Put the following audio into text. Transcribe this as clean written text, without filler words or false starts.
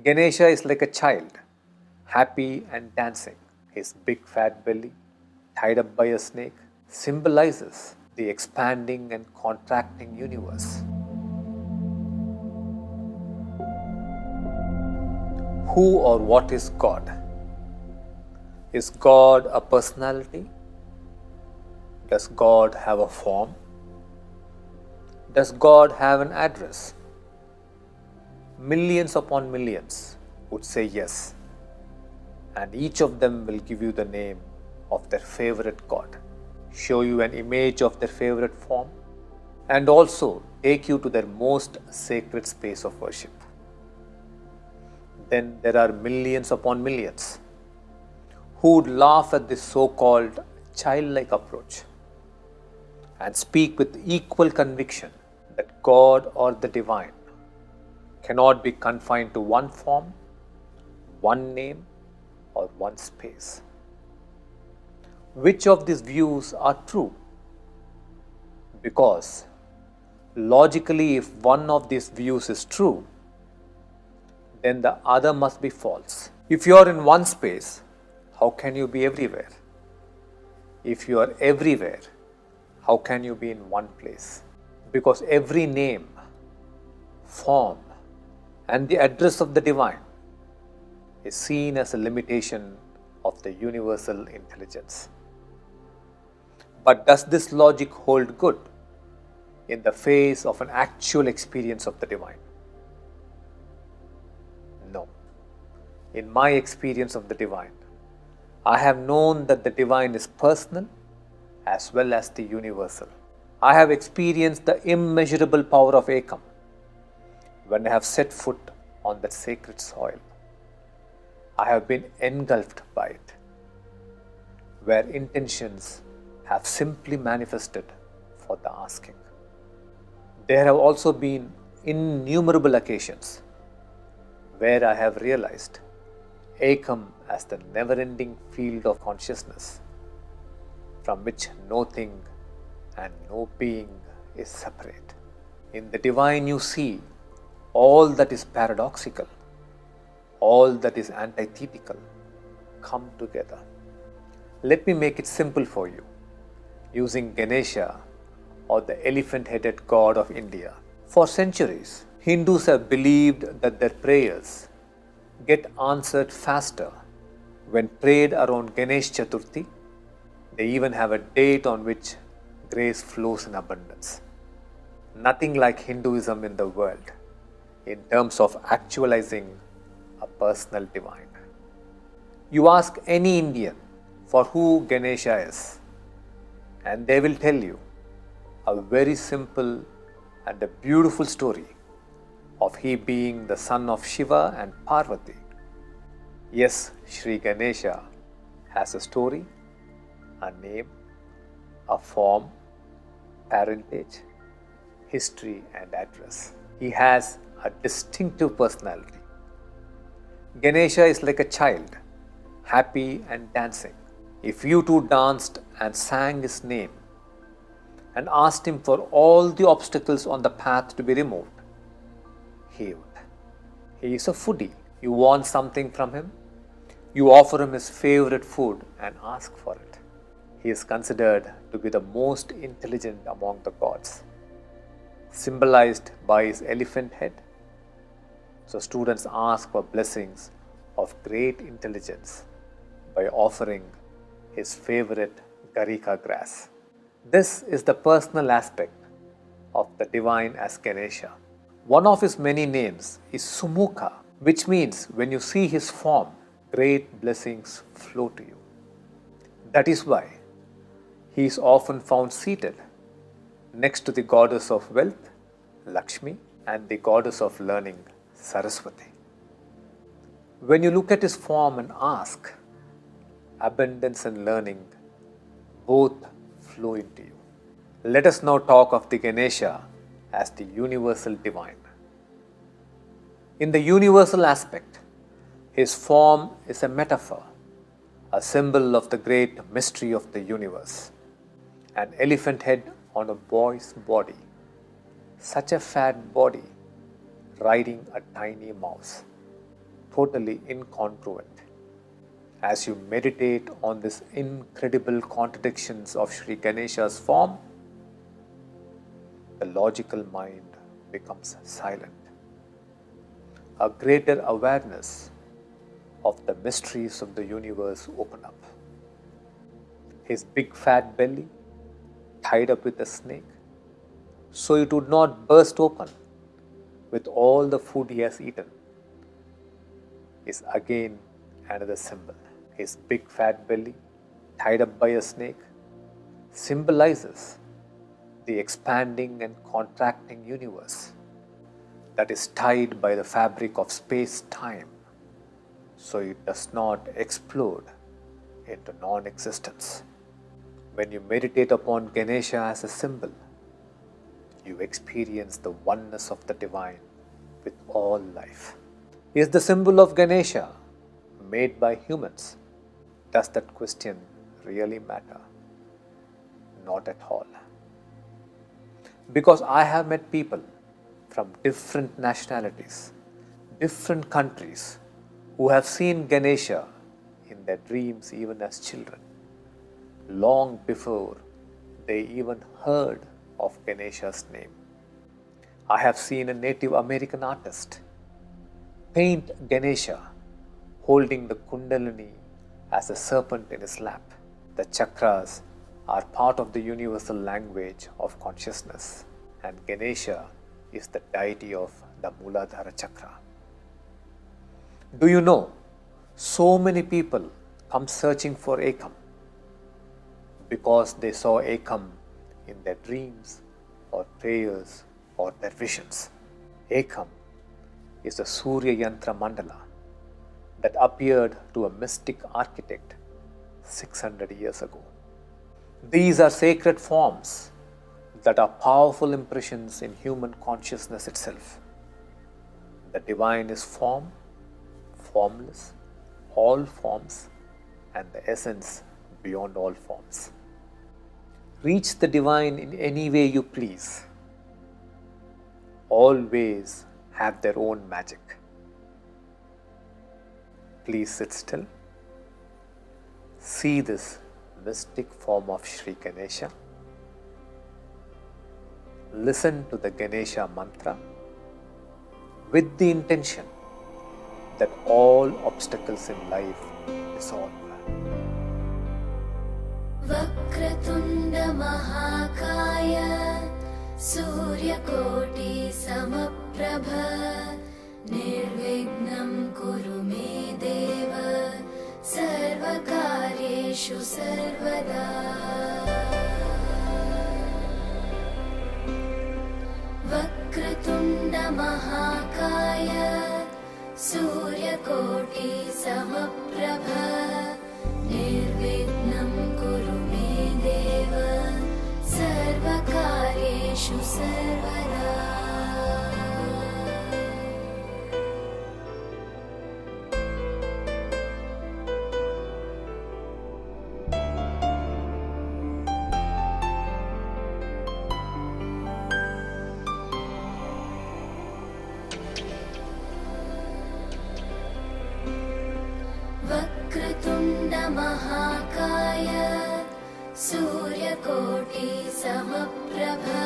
Ganesha is like a child, happy and dancing. His big fat belly, tied up by a snake, symbolizes the expanding and contracting universe. Who or what is God? Is God a personality? Does God have a form? Does God have an address? Millions upon millions would say yes, and each of them will give you the name of their favorite God, show you an image of their favorite form, and also take you to their most sacred space of worship. Then there are millions upon millions who would laugh at this so called childlike approach and speak with equal conviction that God or the divine cannot be confined to one form, one name, or one space. Which of these views are true? Because logically, if one of these views is true, then the other must be false. If you are in one space, how can you be everywhere? If you are everywhere, how can you be in one place? Because every name, form, and the address of the divine is seen as a limitation of the universal intelligence. But does this logic hold good in the face of an actual experience of the divine? No. In my experience of the divine, I have known that the divine is personal as well as the universal. I have experienced the immeasurable power of Ekam when I have set foot on that sacred soil. I have been engulfed by it, where intentions have simply manifested for the asking. There have also been innumerable occasions where I have realized Ekam as the never-ending field of consciousness from which no thing and no being is separate. In the divine you see all that is paradoxical, all that is antithetical come together. Let me make it simple for you using Ganesha or the elephant-headed god of India. For centuries, Hindus have believed that their prayers get answered faster when prayed around Ganesh Chaturthi. They even have a date on which grace flows in abundance. Nothing like Hinduism in the world in terms of actualizing a personal divine. You ask any Indian for who Ganesha is, and they will tell you a very simple and a beautiful story of he being the son of Shiva and Parvati. Yes, Sri Ganesha has a story, a name, a form, parentage, history, and address. He has a distinctive personality. Ganesha is like a child, happy and dancing. If you two danced and sang his name and asked him for all the obstacles on the path to be removed, he would. He is a foodie. You want something from him, you offer him his favorite food and ask for it. He is considered to be the most intelligent among the gods, symbolized by his elephant head. So students ask for blessings of great intelligence by offering his favorite Garika grass. This is the personal aspect of the divine as Ganesha. One of his many names is Sumukha, which means when you see his form, great blessings flow to you. That is why he is often found seated next to the goddess of wealth, Lakshmi, and the goddess of learning, Saraswati. When you look at his form and ask, abundance and learning both flow into you. Let us now talk of the Ganesha as the universal divine. In the universal aspect, his form is a metaphor, a symbol of the great mystery of the universe. An elephant head on a boy's body, such a fat body riding a tiny mouse. totally incongruent. As you meditate on these incredible contradictions of Sri Ganesha's form, the logical mind becomes silent. A greater awareness of the mysteries of the universe open up. His big fat belly tied up with a snake, so it would not burst open with all the food he has eaten, is again another symbol. His big fat belly tied up by a snake symbolizes the expanding and contracting universe that is tied by the fabric of space-time, so it does not explode into non-existence. When you meditate upon Ganesha as a symbol, you experience the oneness of the divine with all life. Is the symbol of Ganesha made by humans? Does that question really matter? Not at all. Because I have met people from different nationalities, different countries, who have seen Ganesha in their dreams even as children, long before they even heard of Ganesha's name. I have seen a Native American artist paint Ganesha holding the Kundalini as a serpent in his lap. The chakras are part of the universal language of consciousness, and Ganesha is the deity of the Muladhara chakra. Do you know, so many people come searching for Ekam because they saw Ekam in their dreams or prayers or their visions. Ekam is the Surya Yantra Mandala that appeared to a mystic architect 600 years ago. These are sacred forms that are powerful impressions in human consciousness itself. The divine is form, formless, all forms, and the essence beyond all forms. Reach the divine in any way you please. All ways have their own magic. Please sit still. See this mystic form of Sri Ganesha. Listen to the Ganesha mantra with the intention that all obstacles in life dissolve. Vakratunda Mahakaya Suryakoti Samaprabha Nirvignam Kuru Me Deva Sarvakaryeshu Sarvada Vakratunda Mahakaya Suryakoti Samaprabha Nirvignam Kuru Me Deva Sarvakaryeshu Sarvada. Vakratunda Mahakaya Suryakoti Samaprabha